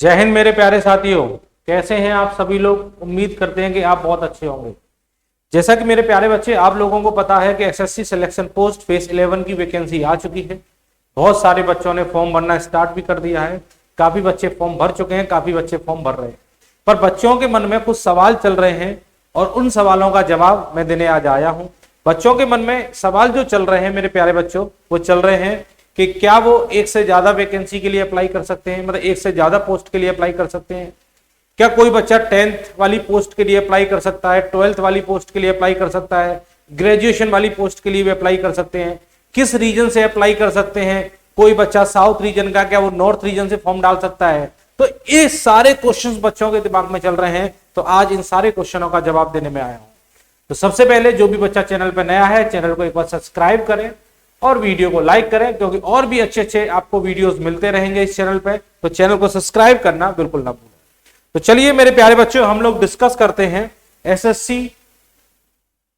जय हिंद मेरे प्यारे साथियों, कैसे हैं आप सभी लोग। उम्मीद करते हैं कि आप बहुत अच्छे होंगे। जैसा कि मेरे प्यारे बच्चे, आप लोगों को पता है कि एसएससी सिलेक्शन पोस्ट फेज 11 की वैकेंसी आ चुकी है। बहुत सारे बच्चों ने फॉर्म भरना स्टार्ट भी कर दिया है। काफी बच्चे फॉर्म भर चुके हैं, काफी बच्चे फॉर्म भर रहे हैं। पर बच्चों के मन में कुछ सवाल चल रहे हैं और उन सवालों का जवाब मैं देने आज आया हूं। बच्चों के मन में सवाल जो चल रहे हैं मेरे प्यारे बच्चों, वो चल रहे हैं कि क्या वो एक से ज्यादा वैकेंसी के लिए अप्लाई कर सकते हैं, मतलब एक से ज्यादा पोस्ट के लिए अप्लाई कर सकते हैं। क्या कोई बच्चा 10th वाली पोस्ट के लिए अप्लाई कर सकता है, 12th वाली पोस्ट के लिए अप्लाई कर सकता है, ग्रेजुएशन वाली पोस्ट के लिए भी अप्लाई कर सकते हैं। किस रीजन से अप्लाई कर सकते हैं, कोई बच्चा साउथ रीजन का, क्या वो नॉर्थ रीजन से फॉर्म डाल सकता है। तो ये सारे क्वेश्चंस बच्चों के दिमाग में चल रहे हैं, तो आज इन सारे क्वेश्चनों का जवाब देने में आया हूं। तो सबसे पहले जो भी बच्चा चैनल पर नया है, चैनल को एक बार सब्सक्राइब करें और वीडियो को लाइक करें, क्योंकि और भी अच्छे अच्छे आपको वीडियोस मिलते रहेंगे इस चैनल पे। तो चैनल को सब्सक्राइब करना बिल्कुल ना भूलें। तो चलिए मेरे प्यारे बच्चों, हम लोग डिस्कस करते हैं एसएससी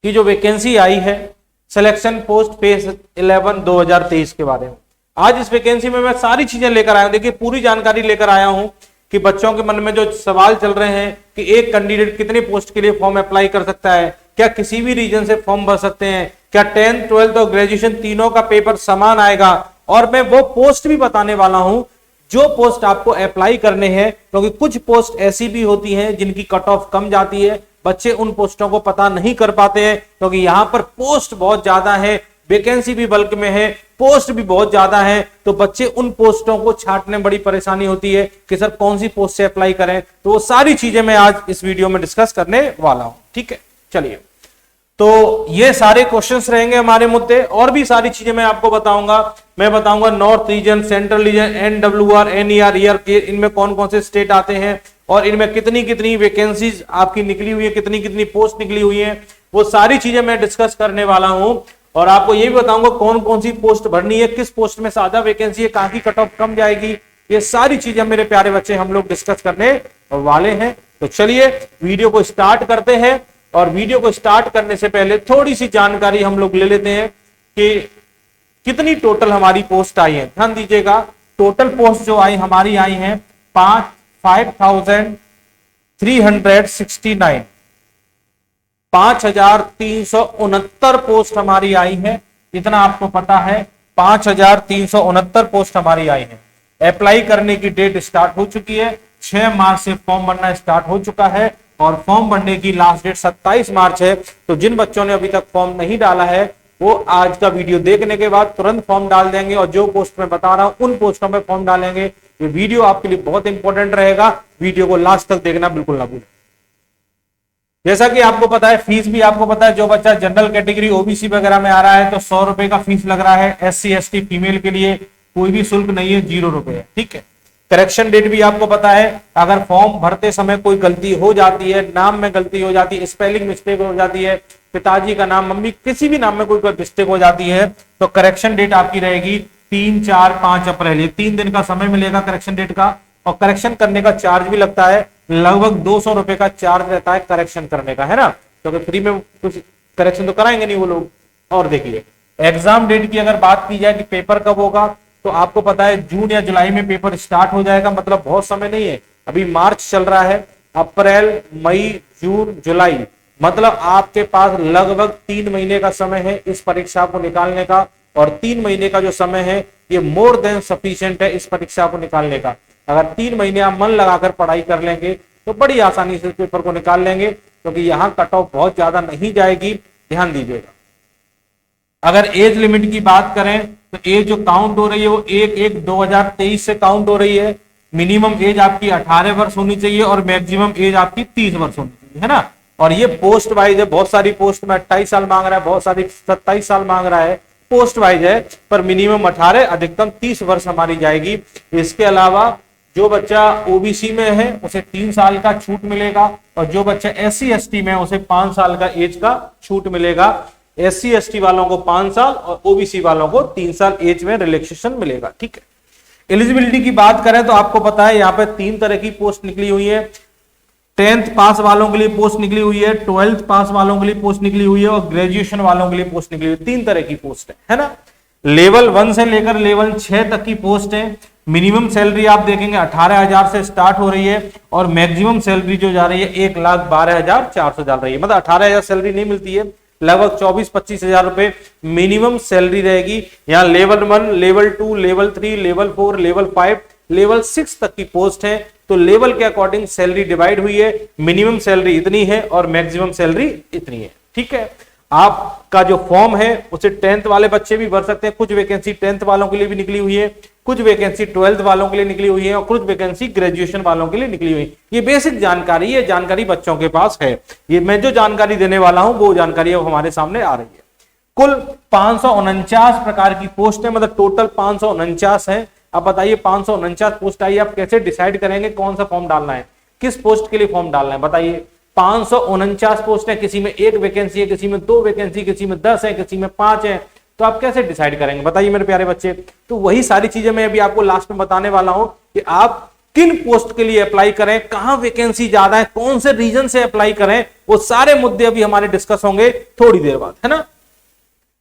की जो वैकेंसी आई है सिलेक्शन पोस्ट फेज 11 2023 के बारे में। आज इस वैकेंसी में मैं सारी चीजें लेकर आया हूं। देखिए, पूरी जानकारी लेकर आया हूं कि बच्चों के मन में जो सवाल चल रहे हैं कि एक कैंडिडेट कितनी पोस्ट के लिए फॉर्म अप्लाई कर सकता है, क्या किसी भी रीजन से फॉर्म भर सकते हैं, क्या 10th 12th और ग्रेजुएशन तीनों का पेपर समान आएगा। और मैं वो पोस्ट भी बताने वाला हूं जो पोस्ट आपको अप्लाई करने हैं, क्योंकि कुछ पोस्ट ऐसी भी होती हैं जिनकी कट ऑफ कम जाती है। बच्चे उन पोस्टों को पता नहीं कर पाते हैं, क्योंकि यहां पर पोस्ट बहुत ज्यादा है, वैकेंसी भी बल्क में है, पोस्ट भी बहुत ज्यादा है। तो बच्चे उन पोस्टों को छांटने में बड़ी परेशानी होती है कि सर कौन सी पोस्ट से अप्लाई करें। तो वो सारी चीजें मैं आज इस वीडियो में डिस्कस करने वाला हूं। ठीक है, चलिए। तो ये सारे क्वेश्चंस रहेंगे हमारे मुद्दे, और भी सारी चीजें मैं आपको बताऊंगा। मैं बताऊंगा north region, central region, NWR, NER, ER, इनमें कौन कौन से स्टेट आते हैं और इनमें कितनी कितनी वैकेंसीज आपकी निकली हुई है, कितनी कितनी पोस्ट निकली हुई है। वो सारी चीजें मैं डिस्कस करने वाला हूं। और आपको ये भी बताऊंगा कौन कौन सी पोस्ट भरनी है, किस पोस्ट में ज्यादा वैकेंसी है, कहां की कट ऑफ कम जाएगी। ये सारी चीजें मेरे प्यारे बच्चे हम लोग डिस्कस करने वाले हैं। तो चलिए वीडियो को स्टार्ट करते हैं। और वीडियो को स्टार्ट करने से पहले थोड़ी सी जानकारी हम लोग ले लेते हैं कि कितनी टोटल हमारी पोस्ट आई है। ध्यान दीजिएगा, टोटल पोस्ट जो आई हमारी आई है 5369 5369 पोस्ट हमारी आई है। इतना आपको पता है, 5369 पोस्ट हमारी आई है। अप्लाई करने की डेट स्टार्ट हो चुकी है, 6 मार्च से फॉर्म भरना स्टार्ट हो चुका है और फॉर्म भरने की लास्ट डेट 27 मार्च है। तो जिन बच्चों ने अभी तक फॉर्म नहीं डाला है, वो आज का वीडियो देखने के बाद तुरंत फॉर्म डाल देंगे, और जो पोस्ट में बता रहा हूं उन पोस्टों में फॉर्म डालेंगे। ये वीडियो आपके लिए बहुत इंपॉर्टेंट रहेगा, वीडियो को लास्ट तक देखना बिल्कुल ना भूलें। जैसा कि आपको पता है, फीस भी आपको पता है। जो बच्चा जनरल कैटेगरी, ओबीसी वगैरह में आ रहा है तो 100 रुपए का फीस लग रहा है। एससी एसटी फीमेल के लिए कोई भी शुल्क नहीं है, 0 रुपए है। ठीक है। करेक्शन डेट भी आपको पता है। अगर फॉर्म भरते समय कोई गलती हो जाती है, नाम में गलती हो जाती है, स्पेलिंग मिस्टेक हो जाती है, पिताजी का नाम, मम्मी, किसी भी नाम में कोई मिस्टेक हो जाती है, तो करेक्शन डेट आपकी रहेगी 3, 4, 5 अप्रैल। ये 3 दिन का समय मिलेगा करेक्शन डेट का। और करेक्शन करने का चार्ज भी लगता है, लगभग 200 रुपए का चार्ज रहता है करेक्शन करने का, है ना। क्योंकि फ्री में कुछ करेक्शन तो कराएंगे नहीं वो लोग। और देखिए, एग्जाम डेट की अगर बात की जाए कि पेपर कब होगा, तो आपको पता है जून या जुलाई में पेपर स्टार्ट हो जाएगा। मतलब बहुत समय नहीं है, अभी मार्च चल रहा है, अप्रैल, मई, जून, जुलाई, मतलब आपके पास लगभग 3 महीने का समय है इस परीक्षा को निकालने का। और 3 महीने का जो समय है ये मोर देन सफिशिएंट है इस परीक्षा को निकालने का। अगर 3 महीने आप मन लगाकर पढ़ाई कर लेंगे तो बड़ी आसानी से पेपर को निकाल लेंगे, क्योंकि यहाँ कट ऑफ बहुत ज्यादा नहीं जाएगी। ध्यान दीजिएगा। अगर एज लिमिट की बात करें तो एज जो काउंट हो रही है वो 1/1/2023 से काउंट हो रही है। मिनिमम एज आपकी 18 वर्ष होनी चाहिए और मैक्सिमम एज आपकी 30 वर्ष होनी चाहिए, है ना। और ये पोस्ट वाइज है, बहुत सारी पोस्ट में 28 साल मांग रहा है, बहुत सारी 27 साल मांग रहा है, पोस्ट वाइज है। पर मिनिमम 18, अधिकतम 30 वर्ष हमारी जाएगी। इसके अलावा जो बच्चा ओबीसी में है उसे 3 साल का छूट मिलेगा, और जो बच्चा एससी एसटी में है उसे 5 साल का एज का छूट मिलेगा। एससी एसटी वालों को 5 साल और ओबीसी वालों को 3 साल एज में रिलैक्सेशन मिलेगा। ठीक है। एलिजिबिलिटी की बात करें तो आपको पता है यहाँ पे 3 तरह की पोस्ट निकली हुई है। 10th पास वालों के लिए पोस्ट निकली हुई है, 12th पास वालों के लिए पोस्ट निकली हुई है, और ग्रेजुएशन वालों के लिए पोस्ट निकली हुई है। 3 तरह की पोस्ट है ना। लेवल 1 से लेकर लेवल 6 तक की पोस्ट है। मिनिमम सैलरी आप देखेंगे 18,000 से स्टार्ट हो रही है और मैक्सिमम सैलरी जो जा रही है 1,12,400 जा रही है। मतलब 18,000 सैलरी नहीं मिलती है, लगभग 24-25 हजार रुपए मिनिमम सैलरी रहेगी। यहाँ level 1, level 2, level 3, level 4, level 5, level 6 तक की पोस्ट है। तो लेवल के अकॉर्डिंग सैलरी डिवाइड हुई है, मिनिमम सैलरी इतनी है और मैक्सिमम सैलरी इतनी है। ठीक है, आपका जो फॉर्म है उसे 10th वाले बच्चे भी भर सकते हैं। कुछ वैकेंसी 10th वालों के लिए भी निकली हुई है, कुछ वैकेंसी 12th वालों के लिए निकली हुई है और कुछ वैकेंसी ग्रेजुएशन वालों के लिए निकली हुई है। ये बेसिक जानकारी है, जानकारी बच्चों के पास है। ये मैं जो जानकारी देने वाला हूं वो जानकारी अब हमारे सामने आ रही है। कुल 549 प्रकार की पोस्ट है, मतलब टोटल 549 है। अब बताइए 549 पोस्ट आई, आप कैसे डिसाइड करेंगे कौन सा फॉर्म डालना है, किस पोस्ट के लिए फॉर्म डालना है? बताइए 549 पोस्ट है, किसी में 1 वैकेंसी है, किसी में 2 वैकेंसी, किसी में 10 है, किसी में 5 है। तो आप कैसे डिसाइड करेंगे बताइए मेरे प्यारे बच्चे? तो वही सारी चीजें मैं अभी आपको लास्ट में बताने वाला हूं कि आप किन पोस्ट के लिए अप्लाई करें, कहां वैकेंसी ज्यादा है, कौन से रीजन से अप्लाई करें, वो सारे मुद्दे अभी हमारे डिस्कस होंगे थोड़ी देर बाद, है ना।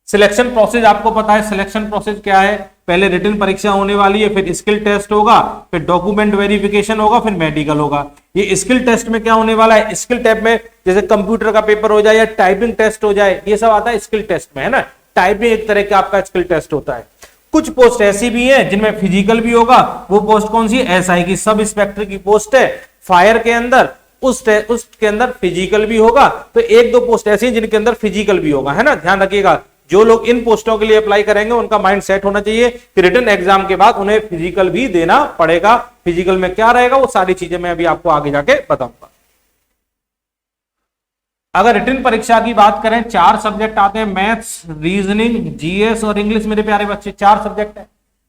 सिलेक्शन प्रोसेस आपको पता है, सिलेक्शन प्रोसेस क्या है? पहले रिटन परीक्षा होने वाली है, फिर स्किल टेस्ट होगा, फिर डॉक्यूमेंट वेरिफिकेशन होगा, फिर मेडिकल होगा। ये स्किल टेस्ट में क्या होने वाला है? स्किल टेस्ट में जैसे कंप्यूटर का पेपर हो जाए या टाइपिंग टेस्ट हो जाए, ये सब आता है स्किल टेस्ट में, है ना। टाइपिंग एक तरह का आपका स्किल टेस्ट होता है। कुछ पोस्ट ऐसी भी है जिनमें फिजिकल भी होगा। वो पोस्ट कौन सी है? एसआई की, सब इंस्पेक्टर की पोस्ट है फायर के अंदर, उसके अंदर फिजिकल भी होगा। तो 1-2 पोस्ट ऐसी हैं जिनके अंदर फिजिकल भी होगा, है ना। ध्यान रखिएगा, जो लोग इन पोस्टों के लिए अप्लाई करेंगे उनका माइंड सेट होना चाहिए कि रिटन एग्जाम के बाद उन्हें फिजिकल भी देना पड़ेगा। फिजिकल में क्या रहेगा वो सारी चीजें मैं अभी आपको आगे जाके बताऊंगा। अगर रिटन परीक्षा की बात करें, 4 सब्जेक्ट आते हैं, मैथ्स, रीजनिंग, जीएस और इंग्लिश। मेरे प्यारे बच्चे 4 सब्जेक्ट है।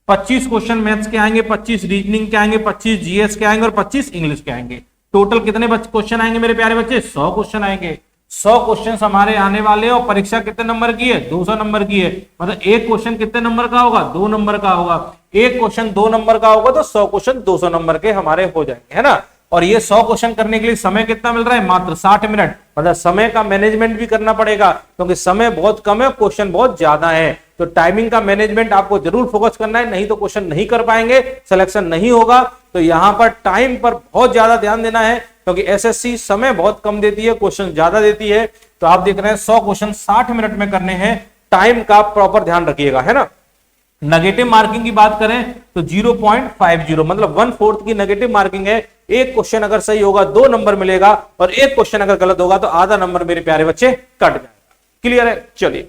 25 क्वेश्चन मैथ्स के आएंगे, 25 रीजनिंग के आएंगे, 25 जीएस के आएंगे और 25 इंग्लिश के आएंगे। टोटल कितने क्वेश्चन आएंगे मेरे प्यारे बच्चे? 100 क्वेश्चन आएंगे। 100 क्वेश्चन हमारे आने वाले हैं और परीक्षा कितने नंबर की है? 200 नंबर की है। मतलब एक क्वेश्चन कितने नंबर का होगा? 2 नंबर का होगा। एक क्वेश्चन 2 नंबर का होगा तो 100 क्वेश्चन 200 नंबर के हमारे हो जाएंगे, है ना। और ये 100 क्वेश्चन करने के लिए समय कितना मिल रहा है? मात्र 60 मिनट। मतलब समय का मैनेजमेंट भी करना पड़ेगा क्योंकि समय बहुत कम है, क्वेश्चन बहुत ज्यादा है। तो टाइमिंग का मैनेजमेंट आपको जरूर फोकस करना है, नहीं तो क्वेश्चन नहीं कर पाएंगे, सिलेक्शन नहीं होगा। तो यहां पर टाइम पर बहुत ज्यादा ध्यान देना है क्योंकि एसएससी समय बहुत कम देती है, क्वेश्चन ज्यादा देती है। तो आप देख रहे हैं 100 क्वेश्चन 60 मिनट में करने हैं। टाइम का प्रॉपर ध्यान रखिएगा, है ना। नेगेटिव मार्किंग की बात करें तो 0.50, मतलब 1/4 की नेगेटिव मार्किंग है। एक क्वेश्चन अगर सही होगा 2 नंबर मिलेगा और एक क्वेश्चन अगर गलत होगा तो आधा नंबर मेरे प्यारे बच्चे कट जाएगा। क्लियर है? चलिए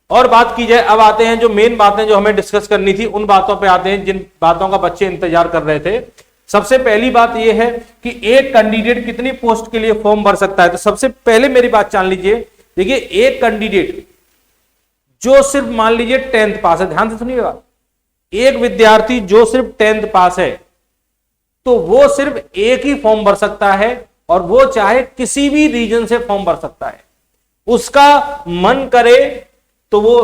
और बात की जाए। अब आते हैं जो मेन बातें जो हमें डिस्कस करनी थी, उन बातों पे आते हैं जिन बातों का बच्चे इंतजार कर रहे थे। सबसे पहली बात यह है कि एक कैंडिडेट कितनी पोस्ट के लिए फॉर्म भर सकता है। तो सबसे पहले मेरी बात जान लीजिए। देखिए, एक कैंडिडेट जो सिर्फ मान लीजिए 10th पास है, ध्यान से सुनिएगा, एक विद्यार्थी जो सिर्फ 10th पास है तो वो सिर्फ एक ही फॉर्म भर सकता है और वो चाहे किसी भी रीजन से फॉर्म भर सकता है। उसका मन करे तो वो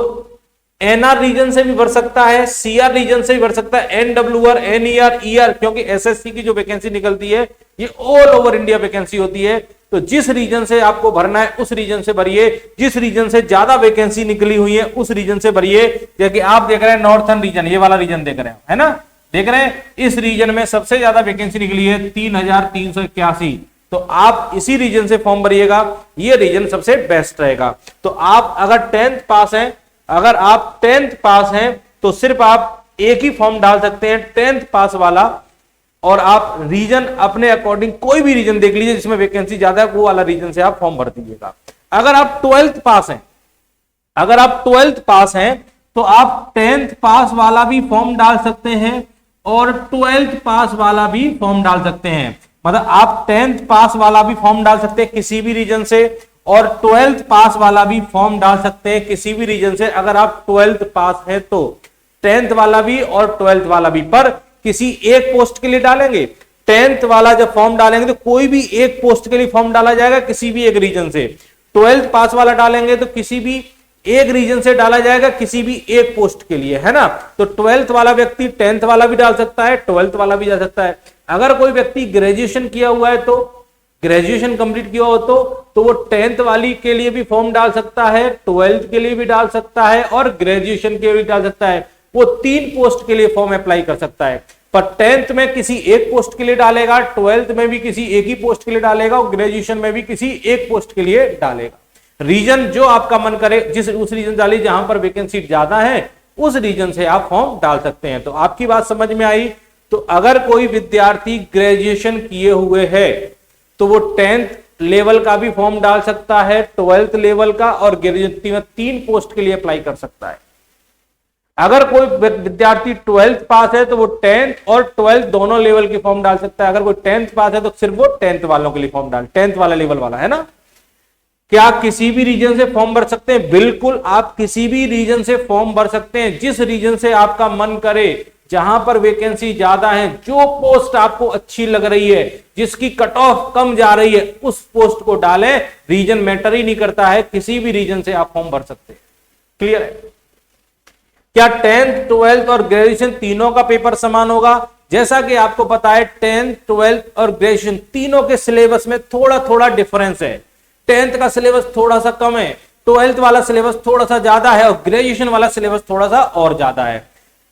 एनआर रीजन से भी भर सकता है, सीआर रीजन से भी भर सकता है, एनडब्ल्यूआर, एनईआर, ईआर, क्योंकि एसएससी की जो वैकेंसी निकलती है ये ऑल ओवर इंडिया वैकेंसी होती है। तो जिस रीजन से आपको भरना है उस रीजन से भरिए। जिस रीजन से ज्यादा वैकेंसी निकली हुई है उस रीजन से भरिए। जैसे आप देख रहे हैं नॉर्थर्न रीजन, ये वाला रीजन देख रहे हैं, है ना, देख रहे हैं। इस रीजन में सबसे ज्यादा वैकेंसी निकली है 3381। तो आप इसी रीजन से फॉर्म भरिएगा, ये रीजन सबसे बेस्ट रहेगा। तो आप अगर 10th पास हैं, अगर आप 10th पास हैं तो सिर्फ आप एक ही फॉर्म डाल सकते हैं 10th पास वाला, और आप रीजन अपने अकॉर्डिंग कोई भी रीजन देख लीजिए जिसमें वैकेंसी ज्यादा है, वो वाला रीजन से आप फॉर्म भर दीजिएगा। अगर आप 12th पास हैं, अगर आप 12th पास हैं तो आप 10th पास वाला भी फॉर्म डाल सकते हैं और 12th पास वाला भी फॉर्म डाल सकते हैं। मतलब आप 10th पास वाला भी फॉर्म डाल सकते हैं किसी भी रीजन से और 12th पास वाला भी फॉर्म डाल सकते हैं किसी भी रीजन से। अगर आप 12th पास है तो 10th वाला भी और 12th वाला भी, पर किसी एक पोस्ट के लिए डालेंगे। 10th वाला जब फॉर्म डालेंगे तो कोई भी एक पोस्ट के लिए फॉर्म डाला जाएगा किसी भी एक रीजन से। 12th पास वाला डालेंगे तो किसी भी एक रीजन से डाला जाएगा किसी भी एक पोस्ट के लिए, है ना। तो 12th वाला व्यक्ति 10th वाला भी डाल सकता है, 12th वाला भी डाल सकता है। अगर कोई व्यक्ति ग्रेजुएशन किया हुआ है तो ग्रेजुएशन कंप्लीट किया हो तो वो 10th वाली के लिए भी फॉर्म डाल सकता है, 12th के लिए भी डाल सकता है और ग्रेजुएशन के लिए भी डाल सकता है। वो 3 पोस्ट के लिए फॉर्म अप्लाई कर सकता है। पर 10th में किसी एक पोस्ट के लिए डालेगा, 12th में भी किसी एक ही पोस्ट के लिए डालेगा और ग्रेजुएशन में भी किसी एक पोस्ट के लिए डालेगा। रीजन जो आपका मन करे, जिस उस रीजन डालिए जहां पर वैकेंसी ज्यादा है, उस रीजन से आप फॉर्म डाल सकते हैं। तो आपकी बात समझ में आई। तो अगर कोई विद्यार्थी ग्रेजुएशन किए हुए है तो वो 10th लेवल का भी फॉर्म डाल सकता है, 12th लेवल का, और ग्रेजुएट में 3 पोस्ट के लिए अप्लाई कर सकता है। अगर कोई विद्यार्थी 12th पास है तो वो 10th और 12th दोनों लेवल की फॉर्म डाल सकता है। अगर कोई 10th पास है तो सिर्फ वो 10th वालों के लिए फॉर्म डाल, 10th वाला लेवल वाला, है ना। क्या किसी भी रीजन से फॉर्म भर सकते हैं? बिल्कुल, आप किसी भी रीजन से फॉर्म भर सकते हैं, जिस रीजन से आपका मन करे, जहां पर वैकेंसी ज्यादा है, जो पोस्ट आपको अच्छी लग रही है, जिसकी कट ऑफ कम जा रही है, उस पोस्ट को डालें। रीजन मैटर ही नहीं करता है, किसी भी रीजन से आप फॉर्म भर सकते हैं। क्लियर है? क्या 10th 12th और ग्रेजुएशन तीनों का पेपर समान होगा? जैसा कि आपको पता है 10th 12th और ग्रेजुएशन तीनों के सिलेबस में थोड़ा थोड़ा डिफरेंस है। 10th का सिलेबस थोड़ा सा कम है, 12th वाला सिलेबस थोड़ा सा ज्यादा है और ग्रेजुएशन वाला सिलेबस थोड़ा सा और ज्यादा है।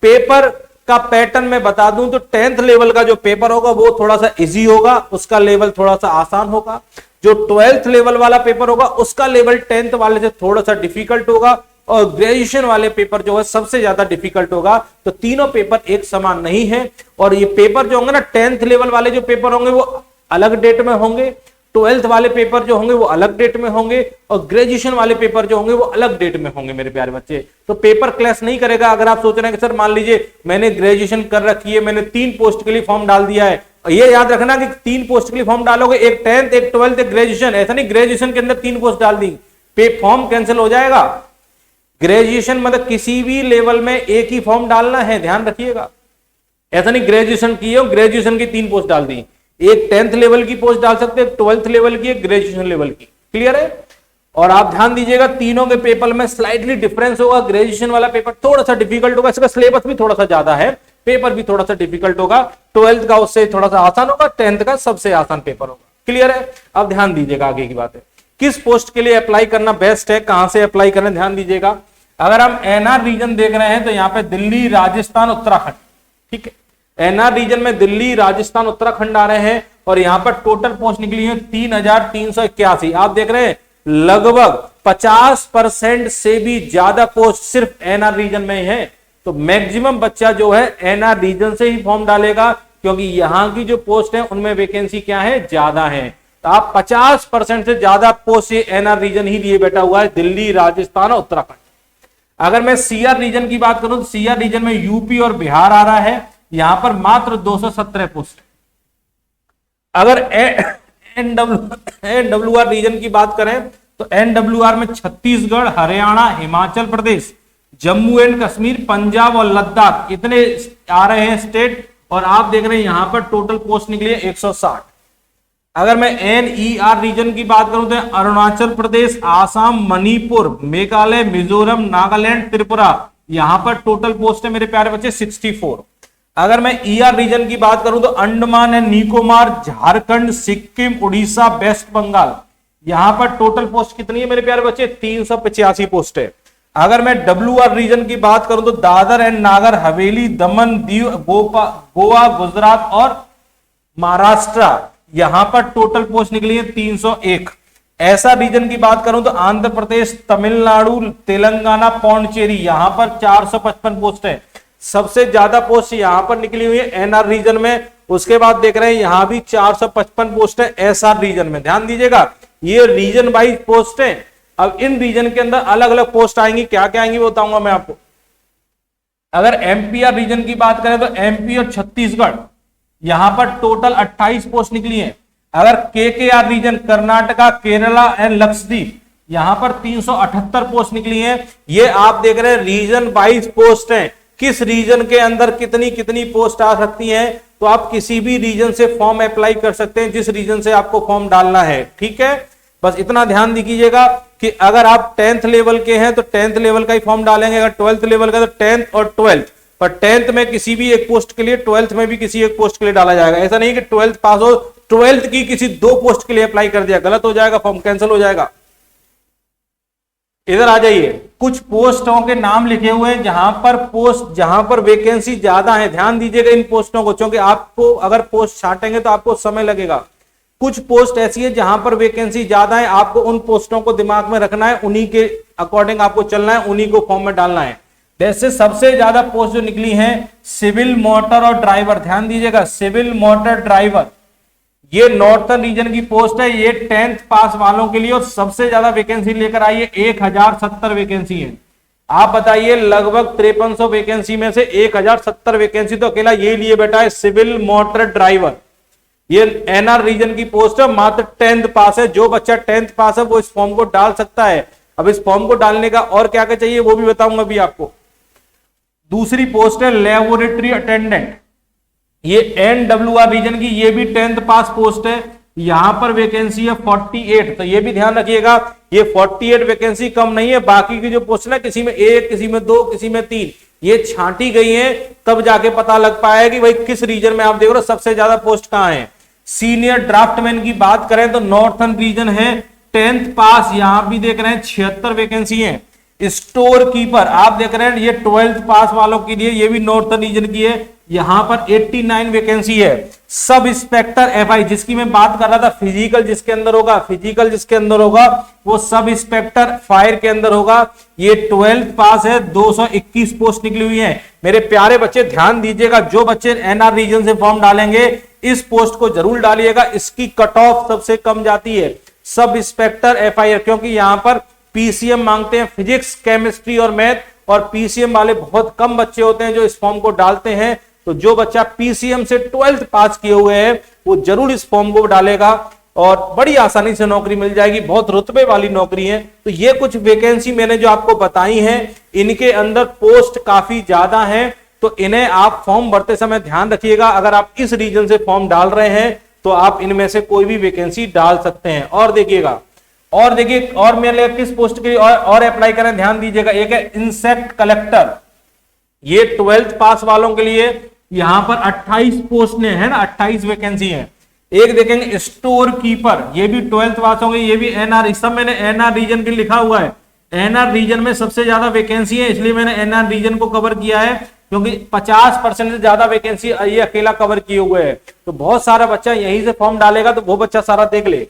पेपर का पैटर्न मैं बता दूं तो 10th लेवल का जो पेपर होगा वो थोड़ा सा इजी होगा, उसका लेवल थोड़ा सा आसान होगा। जो 12th लेवल वाला पेपर होगा उसका लेवल 10th वाले से थोड़ा सा डिफिकल्ट होगा, और ग्रेजुएशन वाले पेपर जो है सबसे ज्यादा डिफिकल्ट होगा। तो तीनों पेपर एक समान नहीं है, और ये पेपर जो होंगे ना, 10th लेवल वाले जो पेपर होंगे वो अलग डेट में होंगे, 12th वाले पेपर जो होंगे वो अलग डेट में होंगे, और ग्रेजुएशन वाले पेपर जो होंगे वो अलग डेट में होंगे मेरे प्यारे बच्चे। तो पेपर क्लैश नहीं करेगा। अगर आप सोच रहे हैं कि सर मान लीजिए मैंने ग्रेजुएशन कर रखी है, मैंने 3 पोस्ट के लिए फॉर्म डाल दिया है, ये याद रखना कि 3 पोस्ट के लिए फॉर्म डालोगे, एक 10th एक 12th एक ग्रेजुएशन, ऐसा नहीं ग्रेजुएशन के अंदर 3 पोस्ट डाल दी, फॉर्म कैंसिल हो जाएगा। ग्रेजुएशन मतलब किसी भी लेवल में एक ही फॉर्म डालना है, ध्यान रखिएगा। ऐसा नहीं ग्रेजुएशन की है, ग्रेजुएशन की 3 पोस्ट डाल दी, एक 10th लेवल की पोस्ट डाल सकते हैं, 12th लेवल की, एक ग्रेजुएशन लेवल की। क्लियर है? और आप ध्यान दीजिएगा तीनों के पेपर में स्लाइटली डिफरेंस होगा। ग्रेजुएशन वाला पेपर थोड़ा सा डिफिकल्ट होगा, इसका सिलेबस भी थोड़ा सा ज्यादा है, पेपर भी थोड़ा सा डिफिकल्ट होगा। 12th का उससे थोड़ा सा आसान होगा, 10th का सबसे आसान पेपर होगा। क्लियर है? अब ध्यान दीजिएगा आगे की बात है, किस पोस्ट के लिए अप्लाई करना बेस्ट है, कहां से अप्लाई करें, ध्यान दीजिएगा। अगर हम एनआर रीजन देख रहे हैं तो यहाँ पे दिल्ली, राजस्थान, उत्तराखंड, ठीक है। एनआर रीजन में दिल्ली, राजस्थान, उत्तराखंड आ रहे हैं, और यहां पर टोटल पोस्ट निकली है 3381। आप देख रहे हैं लगभग 50% से भी ज्यादा पोस्ट सिर्फ एनआर रीजन में है। तो मैक्सिमम बच्चा जो है एनआर रीजन से ही फॉर्म डालेगा, क्योंकि यहां की जो पोस्ट है उनमें वैकेंसी क्या है, ज्यादा है। तो आप 50% से ज्यादा पोस्ट ये एनआर रीजन ही लिए बैठा हुआ है, दिल्ली, राजस्थान और उत्तराखंड। अगर मैं सीआर रीजन की बात करूं तो सीआर रीजन में यूपी और बिहार आ रहा है, यहां पर मात्र 217 पोस्ट। अगर एनडब्ल्यूआर रीजन की बात करें तो एनडब्ल्यूआर में छत्तीसगढ़, हरियाणा, हिमाचल प्रदेश, जम्मू एंड कश्मीर, पंजाब और लद्दाख इतने आ रहे हैं स्टेट, और आप देख रहे हैं यहां पर टोटल पोस्ट निकली है 160। अगर मैं एनईआर रीजन की बात करूं तो अरुणाचल प्रदेश, आसाम, मणिपुर, मेघालय, मिजोरम, नागालैंड, त्रिपुरा, यहां पर टोटल पोस्ट है मेरे प्यारे बच्चे 64। अगर मैं ईआर रीजन की बात करूं तो अंडमान एंड निकोबार, झारखंड, सिक्किम, उड़ीसा, वेस्ट बंगाल, यहां पर टोटल पोस्ट कितनी है मेरे प्यारे बच्चे, 385 पोस्ट है। अगर मैं डब्ल्यूआर रीजन की बात करूं तो दादर एंड नागर हवेली, दमन, दीव, गोवा, गुजरात और महाराष्ट्र, यहां पर टोटल पोस्ट निकली है 301। ऐसा रीजन की बात करूं तो आंध्र प्रदेश, तमिलनाडु, तेलंगाना, पौंडचेरी, यहां पर 455 पोस्ट है। सबसे ज्यादा पोस्ट यहां पर निकली हुई है एनआर रीजन में। उसके बाद देख रहे हैं यहां भी 455 पोस्ट है एसआर रीजन में। ध्यान दीजिएगा, ये रीजन वाइज पोस्ट है। अब इन रीजन के अंदर अलग अलग पोस्ट आएंगी, क्या क्या आएंगी वो बताऊंगा मैं आपको। अगर एमपीआर रीजन की बात करें तो एमपी और छत्तीसगढ़, यहां पर टोटल 28 पोस्ट निकली है। अगर KKR region, Karnataka, Kerala and Lakshadweep, यहां पर 378 पोस्ट निकली है। ये आप देख रहे हैं रीजन वाइज पोस्ट है, किस रीजन के अंदर कितनी कितनी पोस्ट आ सकती है। तो आप किसी भी रीजन से फॉर्म अप्लाई कर सकते हैं, जिस रीजन से आपको फॉर्म डालना है। ठीक है, बस इतना ध्यान दीजिएगा कि अगर आप 10th लेवल के हैं तो 10th लेवल का ही फॉर्म डालेंगे, अगर 12th लेवल का तो 10th और 12th, पर 10th में किसी भी एक पोस्ट के लिए, 12th में भी किसी एक पोस्ट के लिए डाला जाएगा। ऐसा नहीं कि 12th पास हो, 12th की किसी 2 पोस्ट के लिए अप्लाई कर दिया, गलत हो जाएगा, फॉर्म कैंसिल हो जाएगा। इधर आ जाइए, कुछ पोस्टों के नाम लिखे हुए हैं जहां पर वैकेंसी ज्यादा है। ध्यान दीजिएगा इन पोस्टों को, क्योंकि आपको अगर पोस्ट छांटेंगे तो आपको समय लगेगा। कुछ पोस्ट ऐसी है जहां पर वैकेंसी ज्यादा है, आपको उन पोस्टों को दिमाग में रखना है, उन्हीं के अकॉर्डिंग आपको चलना है, उन्हीं को फॉर्म में डालना है। जैसे सबसे ज्यादा पोस्ट जो निकली है सिविल मोटर और ड्राइवर, ध्यान दीजिएगा सिविल मोटर ड्राइवर, ये नॉर्थर्न रीजन की पोस्ट है, ये 10th पास वालों के लिए और सबसे ज्यादा वैकेंसी लेकर आई है, 1070 वैकेंसी है। आप बताइए लगभग 5300 वैकेंसी में से 1070 वैकेंसी तो अकेला ये लिए बैठा है सिविल मोटर ड्राइवर। ये एनआर रीजन की पोस्ट है, मात्र 10th पास है। जो बच्चा 10th पास है वो इस फॉर्म को डाल सकता है। अब इस फॉर्म को डालने का और क्या क्या चाहिए वो भी बताऊंगा अभी आपको। दूसरी पोस्ट है लेबोरेटरी अटेंडेंट, ये एनडब्ल्यूआर रीजन की, ये भी 10th पास पोस्ट है। यहां पर वैकेंसी है 48, तो ये भी ध्यान रखिएगा ये 48 वैकेंसी कम नहीं है। बाकी की जो पोस्ट है किसी में 1, किसी में 2, किसी में 3, ये छांटी गई है, तब जाके पता लग पाया कि भाई किस रीजन में आप देख रहे हो सबसे ज्यादा पोस्ट कहां है। सीनियर ड्राफ्टमैन की बात करें तो नॉर्थर्न रीजन है 10th पास, यहां भी देख रहे हैं 76 वैकेंसी है। स्टोर कीपर आप देख रहे हैं ये 12th पास वालों के लिए, ये भी नॉर्थर्न रीजन की है, यहां पर 89 वैकेंसी है। सब इंस्पेक्टर एफआई जिसकी मैं बात कर रहा था, फिजिकल जिसके अंदर होगा वो सब इंस्पेक्टर फायर के अंदर होगा, ये 12th पास है, 221 पोस्ट निकली हुई है। मेरे प्यारे बच्चे ध्यान दीजिएगा, जो बच्चे एनआर रीजन से फॉर्म डालेंगे इस पोस्ट को जरूर डालिएगा, इसकी कट ऑफ सबसे कम जाती है सब इंस्पेक्टर एफआईआर, क्योंकि यहां पर पीसीएम मांगते हैं, फिजिक्स केमिस्ट्री और मैथ, और पीसीएम वाले बहुत कम बच्चे होते हैं जो इस फॉर्म को डालते हैं। तो जो बच्चा पीसीएम से 12th पास किए हुए हैं वो जरूर इस फॉर्म को डालेगा और बड़ी आसानी से नौकरी मिल जाएगी, बहुत रुतबे वाली नौकरी है। तो ये कुछ वैकेंसी मैंने जो आपको बताई हैं, इनके अंदर पोस्ट काफी ज्यादा है, तो इन्हें आप फॉर्म भरते समय ध्यान रखिएगा। अगर आप इस रीजन से फॉर्म डाल रहे हैं तो आप इनमें से कोई भी वैकेंसी डाल सकते हैं। और देखिएगा और मेरे किस पोस्ट के लिए और अप्लाई करें, ध्यान दीजिएगा। एक है इंसेक्ट कलेक्टर, ये 12th पास वालों के लिए यहां पर 28 पोस्ट ने है ना, 28 वैकेंसी है। एक देखेंगे स्टोर कीपर, ये भी 12th पास होंगे, ये भी एनआर, इस सब मैंने एनआर रीजन के लिखा हुआ है। एनआर रीजन में सबसे ज्यादा वैकेंसी है, इसलिए मैंने एनआर रीजन को कवर किया है, क्योंकि 50% से ज्यादा वैकेंसी ये अकेला कवर किए हुए है। तो बहुत सारा बच्चा यहीं से फॉर्म डालेगा, तो वो बच्चा सारा देख ले।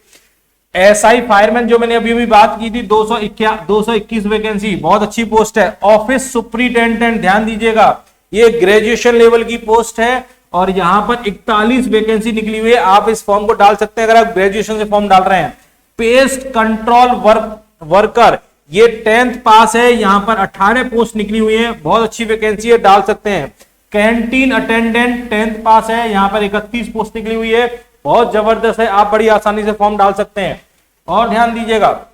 एसआई फायरमैन जो मैंने अभी बात की थी, 221 वैकेंसी, बहुत अच्छी पोस्ट है। ऑफिस सुपरिटेंडेंट, ध्यान दीजिएगा ये ग्रेजुएशन लेवल की पोस्ट है और यहां पर 41 वैकेंसी निकली हुई है। आप इस फॉर्म को डाल सकते हैं अगर आप ग्रेजुएशन से फॉर्म डाल रहे हैं। पेस्ट कंट्रोल वर्कर, ये 10th पास है, यहां पर 18 पोस्ट निकली हुई है, बहुत अच्छी वैकेंसी है, डाल सकते हैं। कैंटीन अटेंडेंट 10th पास है, यहां पर 31 पोस्ट निकली हुई है, बहुत जबरदस्त है, आप बड़ी आसानी से फॉर्म डाल सकते हैं। और ध्यान दीजिएगा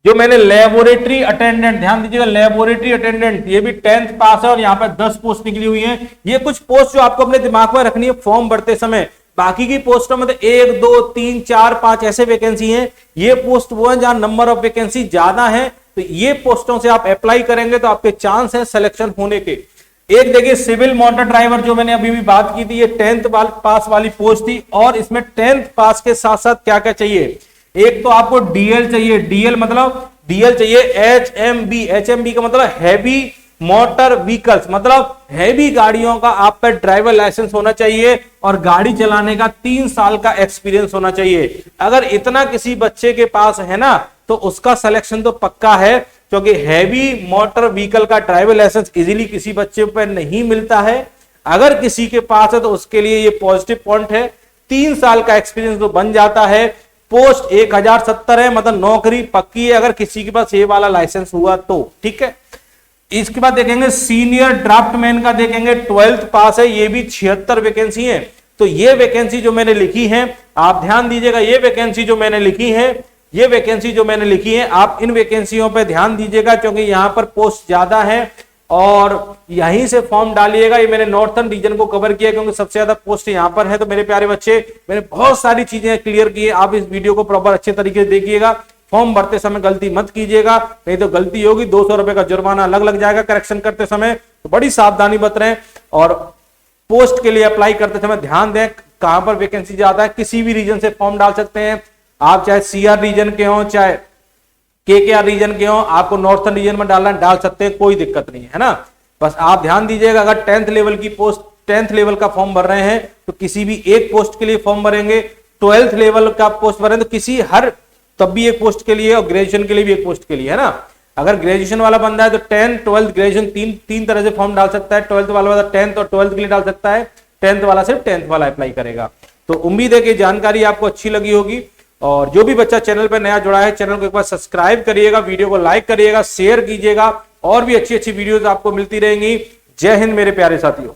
जो मैंने लेबोरेटरी अटेंडेंट, ध्यान दीजिएगा लेबोरेटरी अटेंडेंट, ये भी 10th पास है और यहाँ पर 10 पोस्ट निकली हुई है। ये कुछ पोस्ट जो आपको अपने दिमाग में रखनी है फॉर्म भरते समय। बाकी की पोस्टों में तो 1, 2, 3, 4, 5 ऐसे वैकेंसी हैं। ये पोस्ट वो है जहां नंबर ऑफ वैकेंसी ज्यादा है, तो ये पोस्टों से आप अप्लाई करेंगे तो आपके चांस है सिलेक्शन होने के। एक देखिए सिविल मोटर ड्राइवर जो मैंने अभी भी बात की थी, ये 10th पास वाली पोस्ट थी और इसमें 10th पास के साथ साथ क्या क्या चाहिए। एक तो आपको डीएल चाहिए, डीएल चाहिए एचएमबी, एचएमबी का मतलब हैवी मोटर व्हीकल्स, मतलब हैवी गाड़ियों का आप पर ड्राइवर लाइसेंस होना चाहिए और गाड़ी चलाने का 3 साल का एक्सपीरियंस होना चाहिए। अगर इतना किसी बच्चे के पास है ना तो उसका सिलेक्शन तो पक्का है, क्योंकि हैवी मोटर व्हीकल का ड्राइवर लाइसेंस इजीली किसी बच्चे पर नहीं मिलता है। अगर किसी के पास है तो उसके लिए ये पॉजिटिव पॉइंट है, 3 साल का एक्सपीरियंस तो बन जाता है। पोस्ट 1070 है, मतलब नौकरी पक्की है अगर किसी के पास ये वाला लाइसेंस हुआ तो, ठीक है। इसके बाद देखेंगे सीनियर ड्राफ्टमैन का, देखेंगे 12th पास है, ये भी 76 वैकेंसी है। तो ये वैकेंसी जो मैंने लिखी है आप ध्यान दीजिएगा, ये वैकेंसी जो मैंने लिखी है आप इन वैकेंसियों पे ध्यान दीजिएगा, क्योंकि यहां पर पोस्ट ज्यादा है और यहीं से फॉर्म डालिएगा। ये मैंने नॉर्थर्न रीजन को कवर किया क्योंकि सबसे ज्यादा पोस्ट यहां पर है। तो मेरे प्यारे बच्चे मैंने बहुत सारी चीजें क्लियर की है, आप इस वीडियो को प्रॉपर अच्छे तरीके से देखिएगा। फॉर्म भरते समय गलती मत कीजिएगा, नहीं तो गलती होगी 200 रुपए का जुर्माना अलग लग जाएगा करेक्शन करते समय। तो बड़ी सावधानी बरतें और पोस्ट के लिए अप्लाई करते समय ध्यान दें कहां पर वैकेंसी ज्यादा है। किसी भी रीजन से फॉर्म डाल सकते हैं आप, चाहे सीआर रीजन के हो, चाहे KKR रीजन के हो, आपको नॉर्थन रीजन में डालना डाल सकते हैं, कोई दिक्कत नहीं है ना। बस आप ध्यान दीजिएगा, अगर 10th लेवल की पोस्ट 10th लेवल का फॉर्म भर रहे हैं तो किसी भी एक पोस्ट के लिए फॉर्म भरेंगे, 12th लेवल का पोस्ट भरें तो किसी हर तब भी एक पोस्ट के लिए, और ग्रेजुएशन के लिए भी एक पोस्ट के लिए, है ना। अगर ग्रेजुएशन वाला बंदा है तो 10th 12th ग्रेजुएशन तीन तरह से फॉर्म डाल सकता है। 12th वाला 10th और 12th के लिए डाल सकता है, 10th वाला सिर्फ 10th वाला अप्लाई करेगा। तो उम्मीद है कि जानकारी आपको अच्छी लगी होगी, और जो भी बच्चा चैनल पर नया जुड़ा है चैनल को एक बार सब्सक्राइब करिएगा, वीडियो को लाइक करिएगा, शेयर कीजिएगा, और भी अच्छी अच्छी वीडियोस आपको मिलती रहेंगी। जय हिंद मेरे प्यारे साथियों।